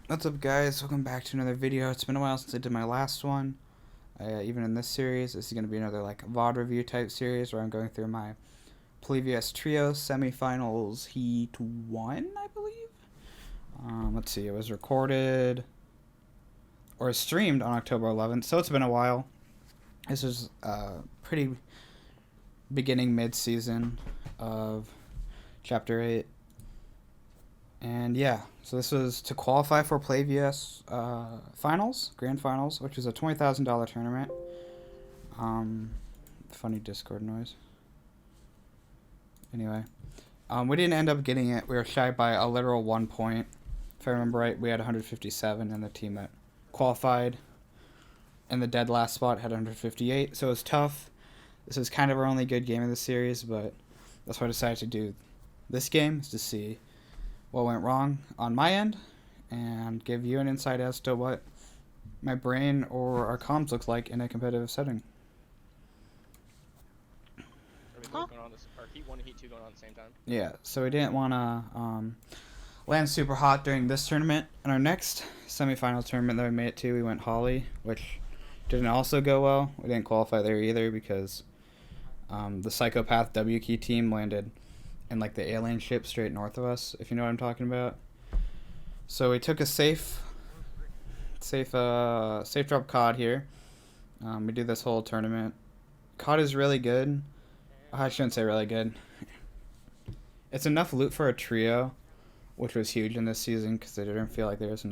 What's up, guys? Welcome back to another video. It's been a while since I did my last one. Even in this series, this is going to be another like VOD review type series where I'm going through my PlayVS Trio semifinals Heat 1, I believe. Let's see, it was recorded or streamed on October 11th, so it's been a while. This is pretty beginning mid-season of Chapter 8. And yeah, so this was to qualify for PlayVS finals, grand finals, which is a $20,000 tournament. Funny Discord noise. Anyway, we didn't end up getting it. We were shy by a literal 1 point. If I remember right, we had 157, and the team that qualified in the dead last spot had 158. So it was tough. This is kind of our only good game of the series, but that's why I decided to do this game, is to see what went wrong on my end and give you an insight as to what my brain or our comms looks like in a competitive setting. Are we both going on this? Are Heat 1 and Heat 2 going on at the same time? Yeah, so we didn't want to land super hot during this tournament. In our next semifinal tournament that we made it to, we went Holly, which didn't also go well. We didn't qualify there either because the Psychopath W Key team landed in like the alien ship straight north of us, if you know what I'm talking about. So we took a safe drop COD here. We do this whole tournament. COD is really good. I shouldn't say really good. It's enough loot for a trio, which was huge in this season because I didn't feel like there was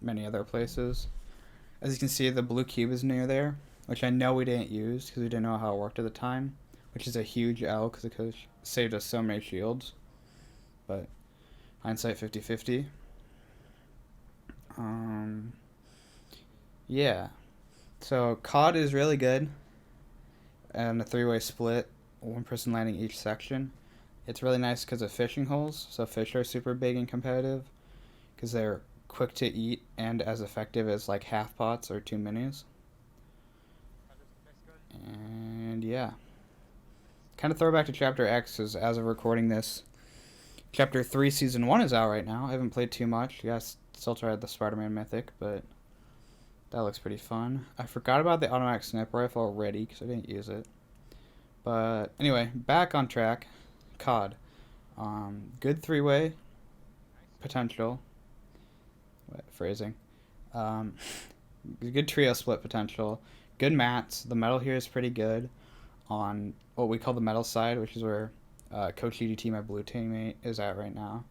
many other places. As you can see, the blue cube is near there, which I know we didn't use because we didn't know how it worked at the time, which is a huge L because it could have saved us so many shields. But hindsight 50-50. Yeah. So COD is really good, and a three-way split, one person landing each section. It's really nice because of fishing holes. So fish are super big and competitive because they're quick to eat and as effective as like half pots or 2 minis. And yeah, kind of throwback to Chapter X, because as of recording this, Chapter 3 Season 1 is out right now. I haven't played too much. Yes, still tried the Spider-Man Mythic, but that looks pretty fun. I forgot about the automatic sniper rifle already because I didn't use it. But anyway, back on track. COD. Good three-way potential. Phrasing. Good trio split potential. Good mats. The metal here is pretty good on what we call the metal side, which is where Coach EDT, my blue teammate, is at right now.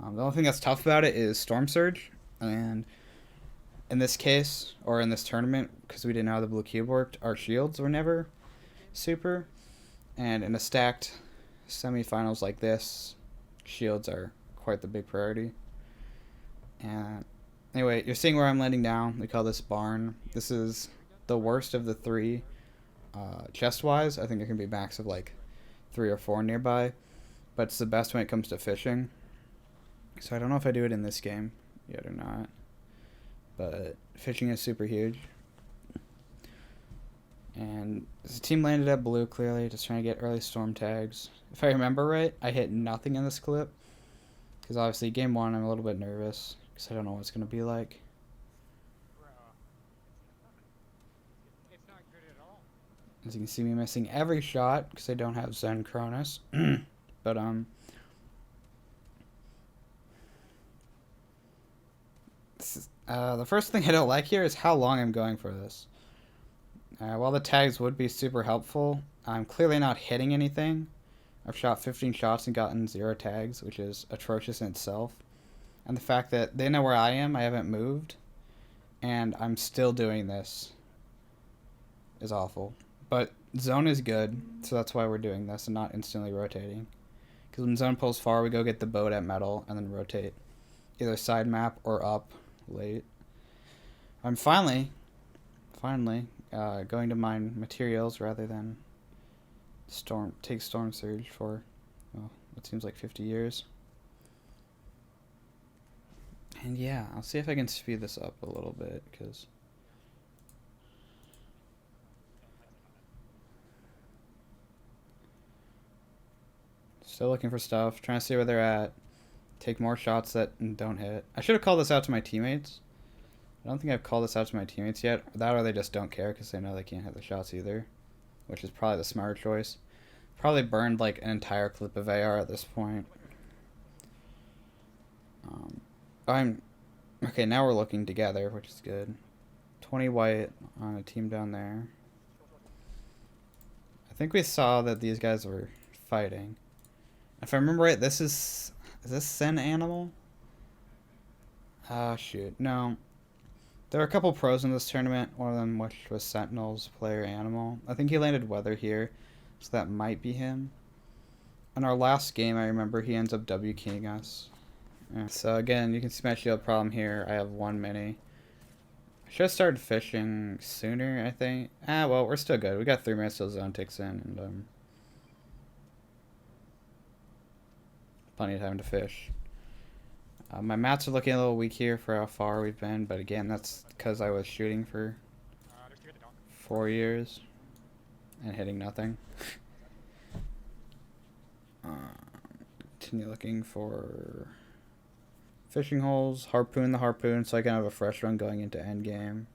The only thing that's tough about it is Storm Surge, and in this case, or in this tournament, because we didn't know how the blue cube worked, our shields were never super, and in a stacked semifinals like this, shields are quite the big priority. And anyway, you're seeing where I'm landing down. We call this barn. This is the worst of the three. Chest-wise, I think there can be max of like 3 or 4 nearby, but it's the best when it comes to fishing. So I don't know if I do it in this game yet or not, but fishing is super huge. And the team landed at blue, clearly, just trying to get early storm tags. If I remember right, I hit nothing in this clip, because obviously game 1 I'm a little bit nervous, because I don't know what it's going to be like. As you can see me missing every shot, because I don't have Zen Cronus. But, the first thing I don't like here is how long I'm going for this. While the tags would be super helpful, I'm clearly not hitting anything. I've shot 15 shots and gotten 0 tags, which is atrocious in itself. And the fact that they know where I am, I haven't moved, and I'm still doing this is awful. But zone is good, so that's why we're doing this and not instantly rotating. Because when zone pulls far, we go get the boat at metal and then rotate either side map or up late. I'm finally going to mine materials rather than take storm surge for, well, it seems like 50 years. And yeah, I'll see if I can speed this up a little bit, because still looking for stuff, trying to see where they're at. Take more shots that don't hit. I should have called this out to my teammates. I don't think I've called this out to my teammates yet. That or they just don't care because they know they can't hit the shots either. Which is probably the smarter choice. Probably burned like an entire clip of AR at this point. Okay, now we're looking together, which is good. 20 white on a team down there. I think we saw that these guys were fighting. If I remember right, is this Sen Animal? Ah, shoot. No. There are a couple pros in this tournament. One of them which was Sentinel's player Animal. I think he landed Weather here, so that might be him. In our last game, I remember he ends up W-keying us. Yeah. So again, you can see my shield problem here. I have 1 mini. I should have started fishing sooner, I think. Well, we're still good. We got 3 minutes till zone ticks in, and plenty of time to fish. My mats are looking a little weak here for how far we've been, but again, that's because I was shooting for 4 years and hitting nothing. Continue looking for fishing holes, harpoon the harpoon so I can have a fresh run going into endgame.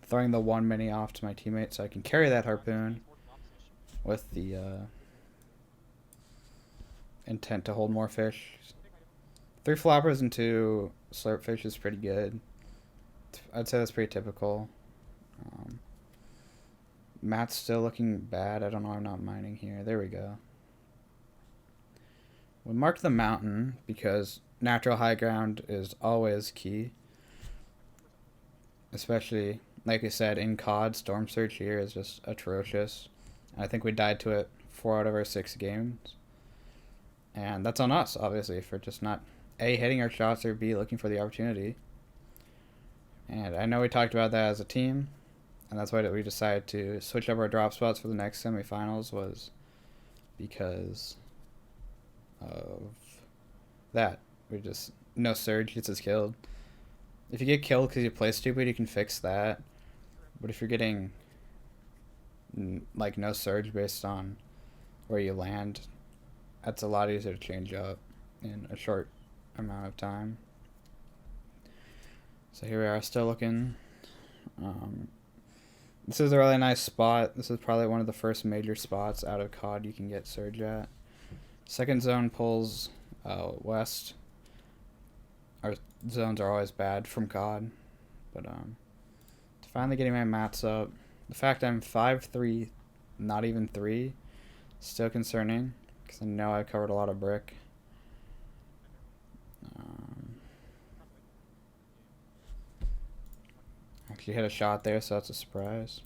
Throwing the 1 mini off to my teammate so I can carry that harpoon with the intent to hold more fish. 3 floppers and 2 slurp fish is pretty good. I'd say that's pretty typical. Matt's still looking bad. I don't know why I'm not mining here. There we go. We marked the mountain because natural high ground is always key. Especially, like we said, in COD, Storm Surge here is just atrocious. I think we died to it 4 out of our 6 games. And that's on us, obviously, for just not A, hitting our shots, or B, looking for the opportunity. And I know we talked about that as a team, and that's why we decided to switch up our drop spots for the next semifinals, was because of that. We just, no Surge gets us killed. If you get killed because you play stupid, you can fix that. But if you're getting, like, no Surge based on where you land, that's a lot easier to change up in a short amount of time. So here we are, still looking. This is a really nice spot. This is probably one of the first major spots out of COD you can get Surge at. Second zone pulls west. Our zones are always bad from COD. But finally getting my mats up. The fact I'm 5'3", not even 3, still concerning. Because I know I covered a lot of brick. Actually hit a shot there, so that's a surprise.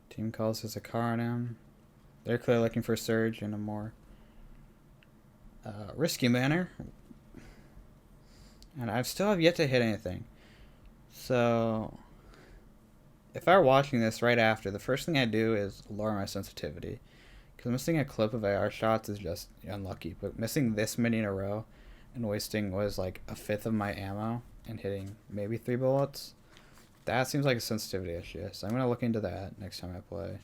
Team calls his a car on him. They're clearly looking for Surge in a more risky manner. And I still have yet to hit anything. So if I were watching this right after, the first thing I do is lower my sensitivity. Because missing a clip of AR shots is just unlucky. But missing this many in a row and wasting was like 1/5 of my ammo and hitting maybe 3 bullets, that seems like a sensitivity issue. So I'm going to look into that next time I play.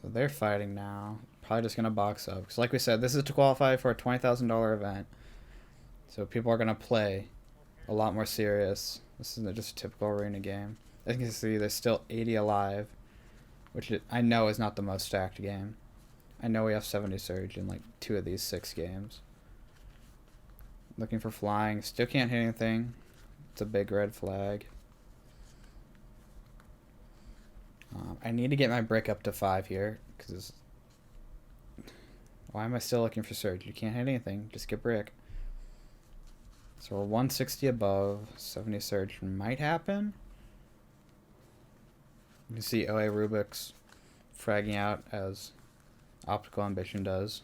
So they're fighting now. Probably just going to box up. Because like we said, this is to qualify for a $20,000 event. So people are going to play a lot more serious. This isn't just a typical arena game. As you can see, there's still 80 alive, which I know is not the most stacked game. I know we have 70 Surge in like 2 of these 6 games. Looking for flying. Still can't hit anything. It's a big red flag. I need to get my brick up to 5 here, because why am I still looking for Surge? You can't hit anything. Just get brick. So we're 160 above. 70 Surge might happen. You can see OA Rubik's fragging out as Optical Ambition does.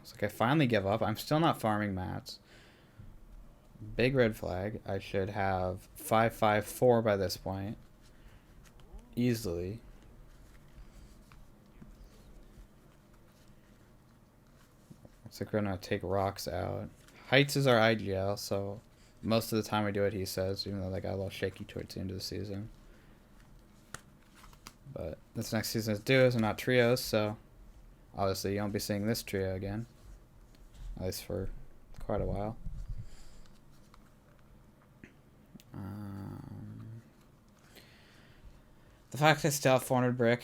It's like I finally give up. I'm still not farming mats. Big red flag. I should have 554 by this point. Easily. Looks like we're gonna take rocks out. Heights is our IGL, so most of the time we do what he says, even though that got a little shaky towards the end of the season. But this next season is duos and not trios, so obviously you won't be seeing this trio again. At least for quite a while. The fact I still have 400 brick,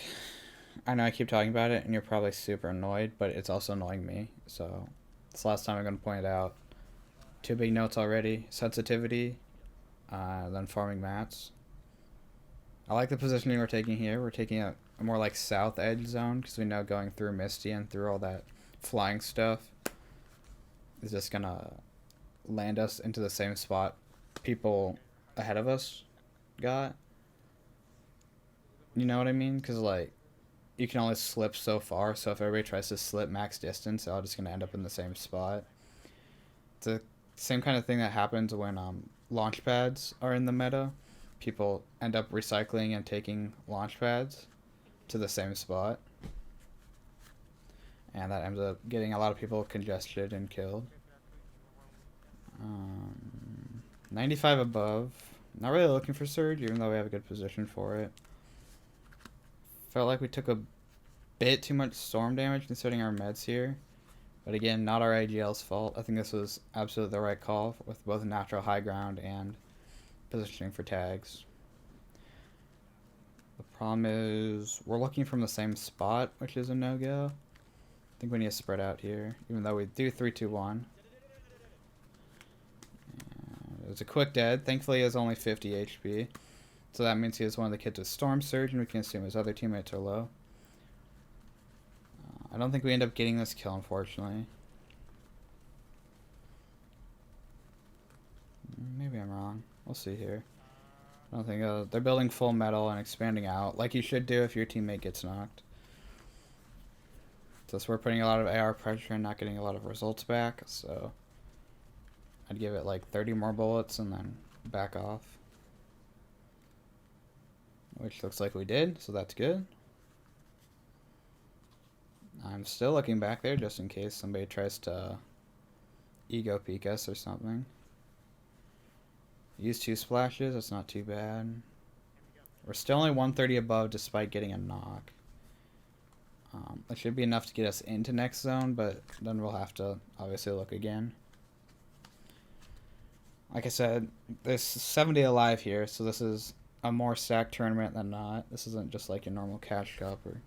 I know I keep talking about it, and you're probably super annoyed, but it's also annoying me. So it's the last time I'm going to point it out. 2 big notes already. Sensitivity, then farming mats. I like the positioning we're taking here. We're taking a more like south edge zone, because we know going through Misty and through all that flying stuff is just going to land us into the same spot people ahead of us got. You know what I mean? Because, like, you can only slip so far, so if everybody tries to slip max distance, they're all just going to end up in the same spot. It's the same kind of thing that happens when launch pads are in the meta. People end up recycling and taking launch pads to the same spot. And that ends up getting a lot of people congested and killed. 95 above. Not really looking for surge, even though we have a good position for it. Felt like we took a bit too much storm damage considering our meds here. But again, not our AGL's fault. I think this was absolutely the right call with both natural high ground and positioning for tags. The problem is we're looking from the same spot, which is a no-go. I think we need to spread out here, even though we do 3-2-1. It was a quick dead. Thankfully, he has only 50 HP. So that means he is one of the kids with Storm Surge, and we can assume his other teammates are low. I don't think we end up getting this kill, unfortunately. Maybe I'm wrong. We'll see here. I don't think they're building full metal and expanding out, like you should do if your teammate gets knocked. So we're putting a lot of AR pressure and not getting a lot of results back, so I'd give it like 30 more bullets and then back off. Which looks like we did, so that's good. I'm still looking back there just in case somebody tries to ego peek us or something. Use 2 splashes, that's not too bad. We're still only 130 above despite getting a knock. That should be enough to get us into next zone, but then we'll have to obviously look again. Like I said, there's 70 alive here, so this is a more stacked tournament than not. This isn't just like a normal cash cup or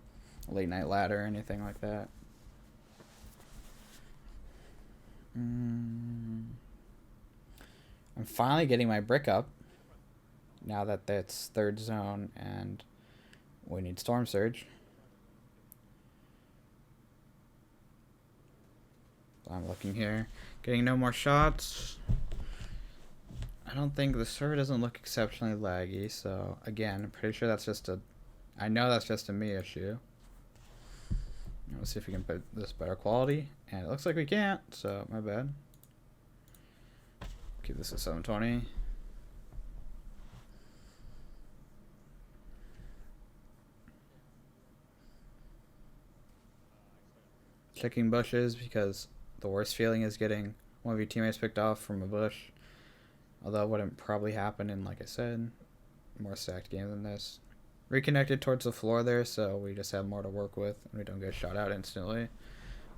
a late night ladder or anything like that. I'm finally getting my brick up now that it's 3rd zone and we need Storm Surge. I'm looking here, getting no more shots. I don't think the server doesn't look exceptionally laggy, so again, I'm pretty sure that's just I know that's just a me issue. Let's see if we can put this better quality, and it looks like we can't, so my bad. Keep this at 720. Checking bushes because the worst feeling is getting one of your teammates picked off from a bush. Although it wouldn't probably happen in, like I said, more stacked game than this. Reconnected towards the floor there, so we just have more to work with and we don't get shot out instantly.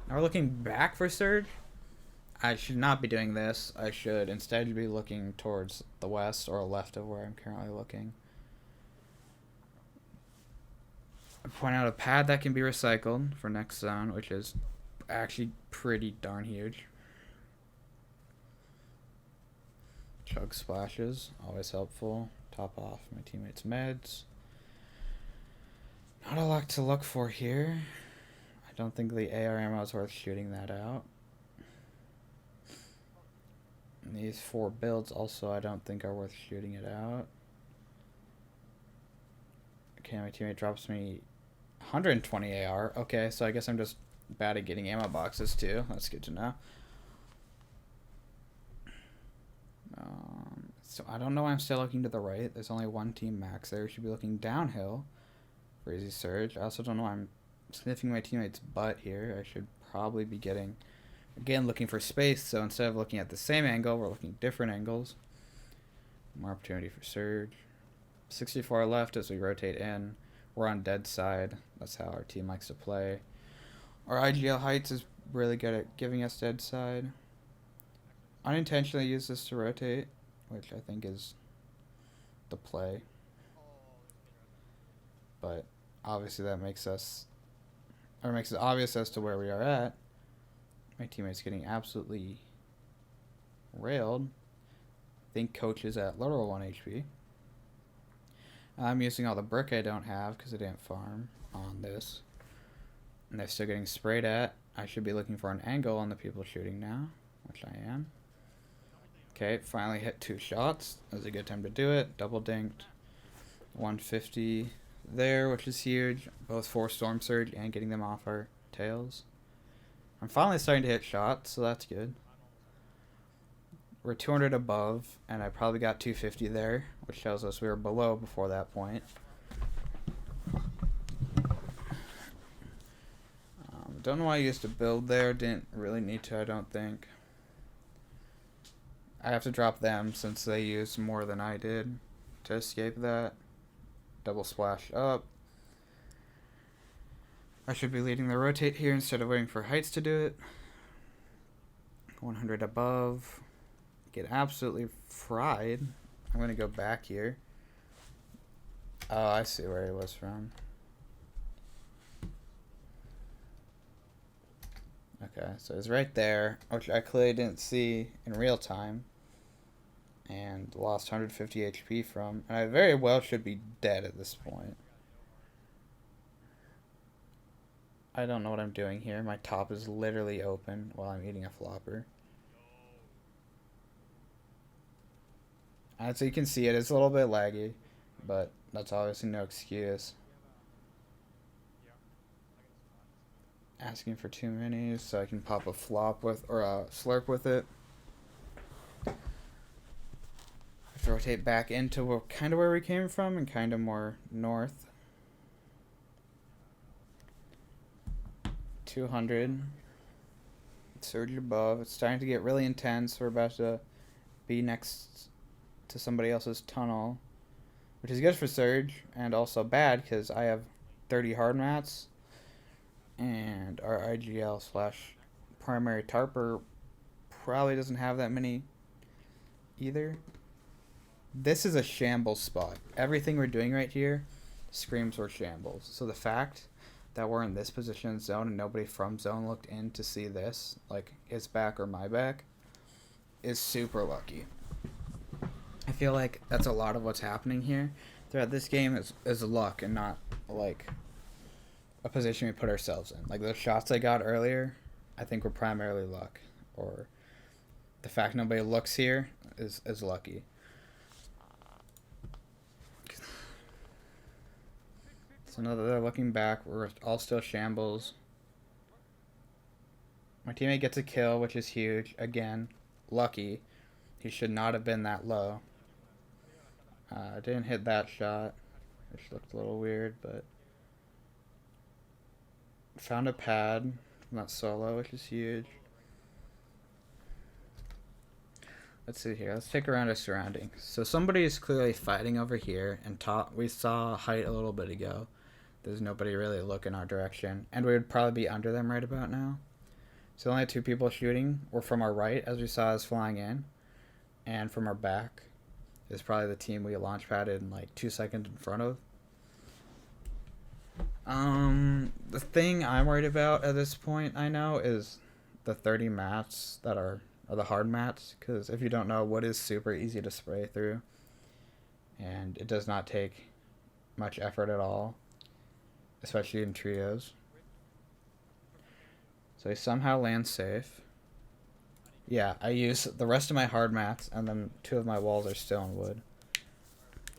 Now we're looking back for Surge. I should not be doing this. I should instead be looking towards the west or left of where I'm currently looking. I point out a pad that can be recycled for next zone, which is actually pretty darn huge. Chug splashes, always helpful. Top off my teammates' meds. Not a lot to look for here. I don't think the AR ammo is worth shooting that out. And these 4 builds also I don't think are worth shooting it out. Okay, my teammate drops me 120 AR. Okay, so I guess I'm just bad at getting ammo boxes too. That's good to know. So I don't know why I'm still looking to the right. There's only 1 team max there. We should be looking downhill for easy surge. I also don't know why I'm sniffing my teammate's butt here. I should probably be getting Again, looking for space, so instead of looking at the same angle, we're looking at different angles. More opportunity for surge. 64 left as we rotate in. We're on dead side. That's how our team likes to play. Our IGL heights is really good at giving us dead side. Unintentionally use this to rotate, which I think is the play. But obviously that makes it obvious as to where we are at. My teammate's getting absolutely railed. I think coach is at literal 1 HP. I'm using all the brick I don't have because I didn't farm on this. And they're still getting sprayed at. I should be looking for an angle on the people shooting now, which I am. Okay, finally hit 2 shots. That was a good time to do it. Double dinked. 150 there, which is huge. Both for Storm Surge and getting them off our tails. I'm finally starting to hit shots, so that's good. We're 200 above, and I probably got 250 there, which tells us we were below before that point. Don't know why I used to build there. Didn't really need to, I don't think. I have to drop them since they used more than I did to escape that. Double splash up. I should be leading the rotate here instead of waiting for heights to do it. 100 above. Get absolutely fried. I'm going to go back here. Oh, I see where he was from. Okay, so it's right there, which I clearly didn't see in real time. And lost 150 HP from. And I very well should be dead at this point. I don't know what I'm doing here. My top is literally open while I'm eating a flopper. And so you can see it's a little bit laggy, but that's obviously no excuse. Asking for too many so I can pop a flop with, or a slurp with it. Have to rotate back into kind of where we came from and kind of more north. 200. Surge above. It's starting to get really intense. We're about to be next to somebody else's tunnel, which is good for surge and also bad because I have 30 hard mats and our IGL slash primary tarper probably doesn't have that many either. This is a shambles spot. Everything we're doing right here screams we're shambles. So the fact that we're in this position in zone and nobody from zone looked in to see this, like his back or my back, is super lucky. I feel like that's a lot of what's happening here throughout this game is luck and not like a position we put ourselves in. Like those shots I got earlier, I think were primarily luck, or the fact nobody looks here is lucky. So now that they're looking back, we're all still shambles. My teammate gets a kill, which is huge. Again, lucky. He should not have been that low. Didn't hit that shot, which looked a little weird, but found a pad from that solo, which is huge. Let's see here. Let's take around our surroundings. So somebody is clearly fighting over here, and we saw height a little bit ago. There's nobody really looking our direction, and we would probably be under them right about now. So only 2 people shooting were from our right, as we saw us flying in, and from our back is probably the team we launch padded in like 2 seconds in front of. The thing I'm worried about at this point, I know, is the 30 mats that are the hard mats, because if you don't know, wood is super easy to spray through, and it does not take much effort at all, especially in trios. So he somehow lands safe. Yeah, I use the rest of my hard mats, and then 2 of my walls are still in wood.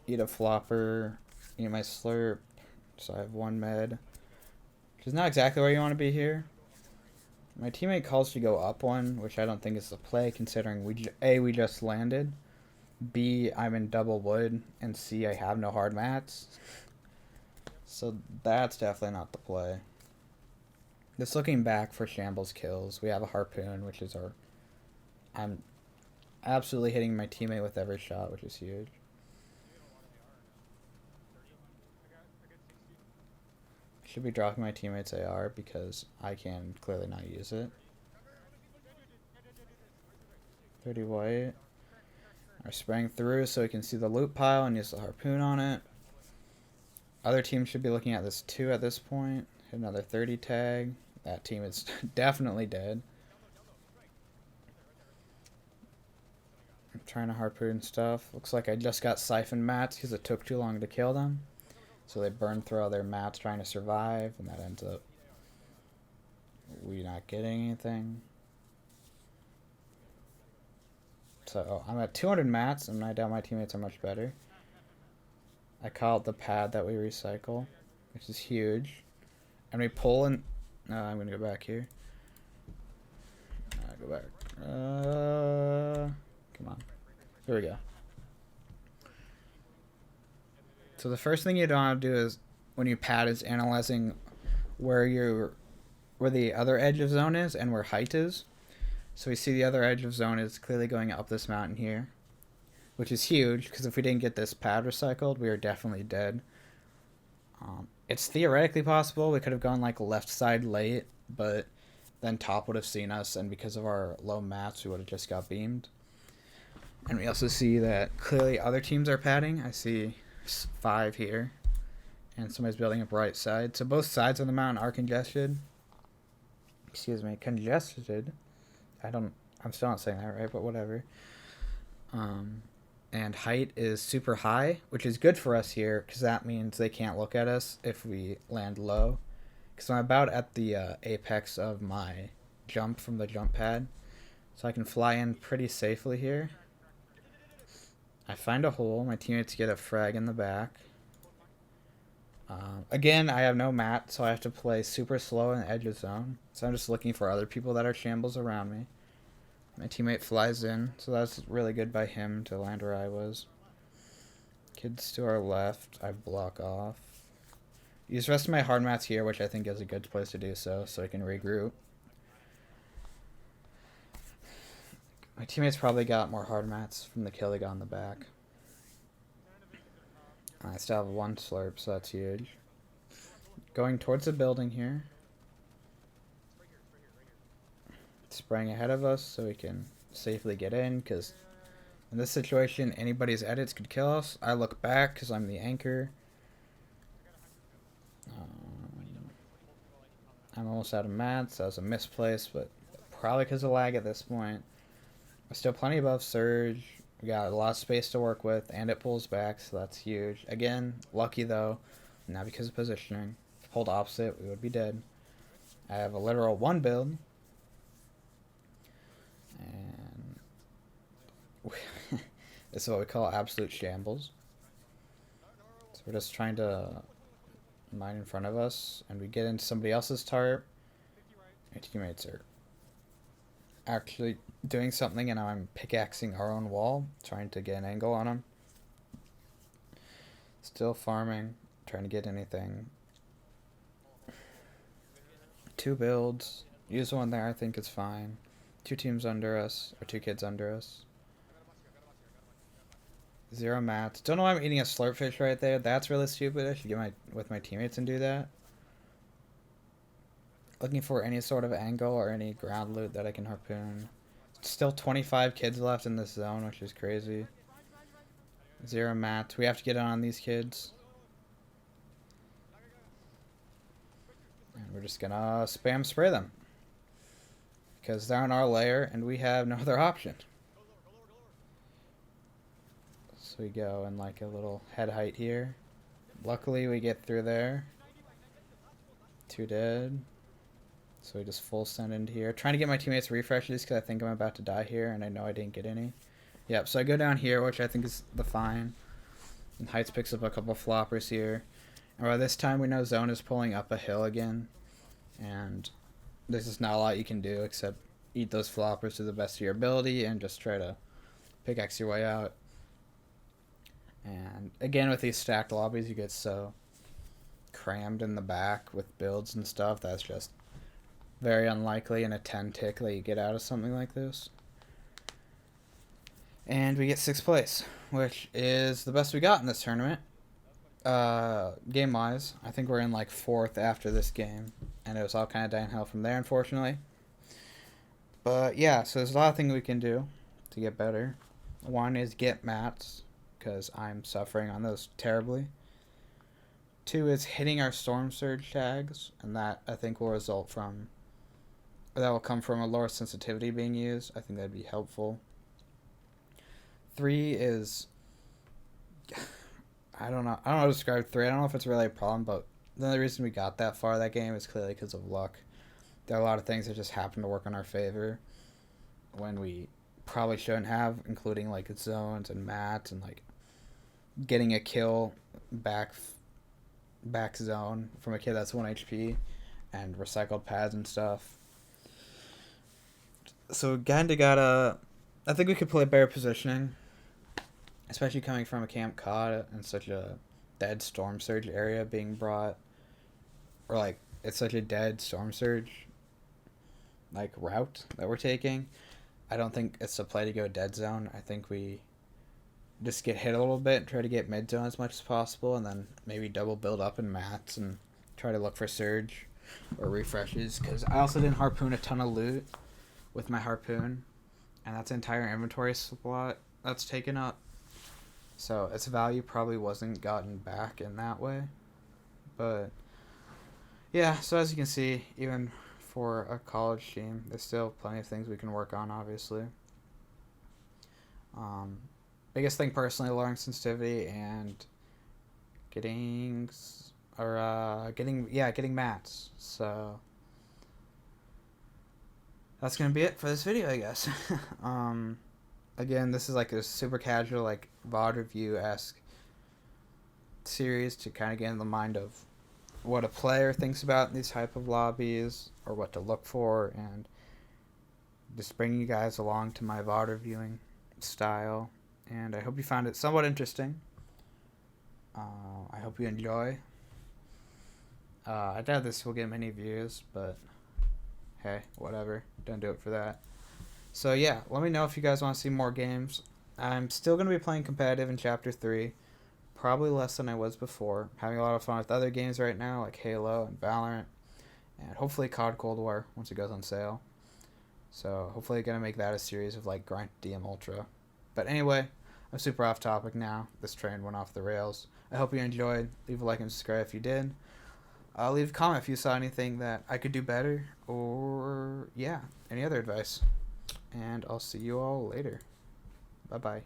Eat a flopper, eat my slurp, so I have 1 med, which is not exactly where you want to be here. My teammate calls to go up 1, which I don't think is the play, considering we just landed, B, I'm in double wood, and C, I have no hard mats. So that's definitely not the play. Just looking back for shambles kills, we have a harpoon, which is our. I'm absolutely hitting my teammate with every shot, which is huge. I should be dropping my teammate's AR because I can clearly not use it. 30 white. Are spraying through so we can see the loot pile and use the harpoon on it. Other teams should be looking at this too at this point. Hit another 30 tag. That team is definitely dead. I'm trying to harpoon stuff. Looks like I just got siphoned mats because it took too long to kill them. So they burned through all their mats trying to survive, and that ends up we not getting anything. So I'm at 200 mats, and I doubt my teammates are much better. I call it the pad that we recycle, which is huge. And we pull in. No, I'm gonna go back here. Go back. Come on. Here we go. So the first thing you don't have to do is when you pad is analyzing where the other edge of zone is and where height is. So we see the other edge of zone is clearly going up this mountain here, which is huge because if we didn't get this pad recycled, we are definitely dead. It's theoretically possible we could have gone like left side late, but then top would have seen us, and because of our low mats, we would have just got beamed. And we also see that clearly other teams are padding. I see 5 here, and somebody's building up right side. So both sides of the mountain are congested. Excuse me, congested. I'm still not saying that right, but whatever. And height is super high, which is good for us here because that means they can't look at us if we land low. Because I'm about at the apex of my jump from the jump pad, so I can fly in pretty safely here. I find a hole. My teammates get a frag in the back. Again, I have no mat, so I have to play super slow in the edge of zone. So I'm just looking for other people that are shambles around me. My teammate flies in, so that's really good by him to land where I was. Kids to our left, I block off. Use the rest of my hard mats here, which I think is a good place to do so I can regroup. My teammates probably got more hard mats from the kill they got in the back. I still have 1 slurp, so that's huge. Going towards the building here. Spraying ahead of us so we can safely get in, because in this situation anybody's edits could kill us. I look back because I'm the anchor. I'm almost out of mats. That was a misplace, but probably because of lag at this point. We're still plenty above surge. We got a lot of space to work with, and it pulls back, so that's huge. Again, lucky though, not because of positioning. If pulled opposite, we would be dead. I have a literal 1 build. And this is what we call absolute shambles. So we're just trying to mine in front of us, and we get into somebody else's tarp. My teammates are actually doing something, and I'm pickaxing our own wall, trying to get an angle on them. Still farming, trying to get anything. 2 builds. Use one there, I think it's fine. 2 teams under us, or 2 kids under us. 0 mats. Don't know why I'm eating a slurp fish right there. That's really stupid. I should get with my teammates and do that. Looking for any sort of angle or any ground loot that I can harpoon. Still 25 kids left in this zone, which is crazy. 0 mats. We have to get on these kids. And we're just gonna spam spray them. Because they're on our layer and we have no other option. So we go in like a little head height here. Luckily we get through there. 2 dead. So we just full send into here. Trying to get my teammates refreshes because I think I'm about to die here and I know I didn't get any. Yep, so I go down here, which I think is the fine. And Heights picks up a couple floppers here. And by this time we know Zone is pulling up a hill again. And there's just not a lot you can do except eat those floppers to the best of your ability and just try to pickaxe your way out. And again, with these stacked lobbies, you get so crammed in the back with builds and stuff. That's just very unlikely in a 10 tick that you get out of something like this. And we get 6th place, which is the best we got in this tournament. Game wise, I think we're in like 4th after this game, and it was all kind of downhill from there, unfortunately. But yeah, so there's a lot of things we can do to get better. One is get mats, because I'm suffering on those terribly. 2 is hitting our storm surge tags, and that I think will result from, or that will come from a lower sensitivity being used. I think that'd be helpful. 3 is, I don't know how to describe 3. I don't know if it's really a problem, but the only reason we got that far that game is clearly because of luck. There are a lot of things that just happen to work in our favor when we probably shouldn't have, including like zones and mats and like getting a kill back zone from a kid that's 1 HP and recycled pads and stuff. So kinda gotta, I think we could play better positioning, especially coming from a Camp Cod and such a dead storm surge area being brought, or like it's such a dead storm surge like route that we're taking. I don't think it's a play to go dead zone. I think we just get hit a little bit and try to get mid zone as much as possible, and then maybe double build up in mats and try to look for surge or refreshes, because I also didn't harpoon a ton of loot with my harpoon, and that's entire inventory slot that's taken up, so its value probably wasn't gotten back in that way. But yeah, so as you can see, even for a college team, there's still plenty of things we can work on, obviously. Biggest thing personally, lowering sensitivity and getting getting mats. So that's gonna be it for this video, I guess. Again, this is like a super casual, like VOD review-esque series to kind of get in the mind of what a player thinks about in these type of lobbies, or what to look for, and just bringing you guys along to my VOD reviewing style. And I hope you found it somewhat interesting. I hope you enjoy. I doubt this will get many views, but hey, whatever. Don't do it for that. So yeah, let me know if you guys want to see more games. I'm still going to be playing competitive in Chapter 3. Probably less than I was before. Having a lot of fun with other games right now, like Halo and Valorant. And hopefully COD Cold War once it goes on sale. So hopefully going to make that a series of like Grind DM Ultra. But anyway, I'm super off topic now. This train went off the rails. I hope you enjoyed. Leave a like and subscribe if you did. Leave a comment if you saw anything that I could do better, or yeah, any other advice. And I'll see you all later. Bye bye.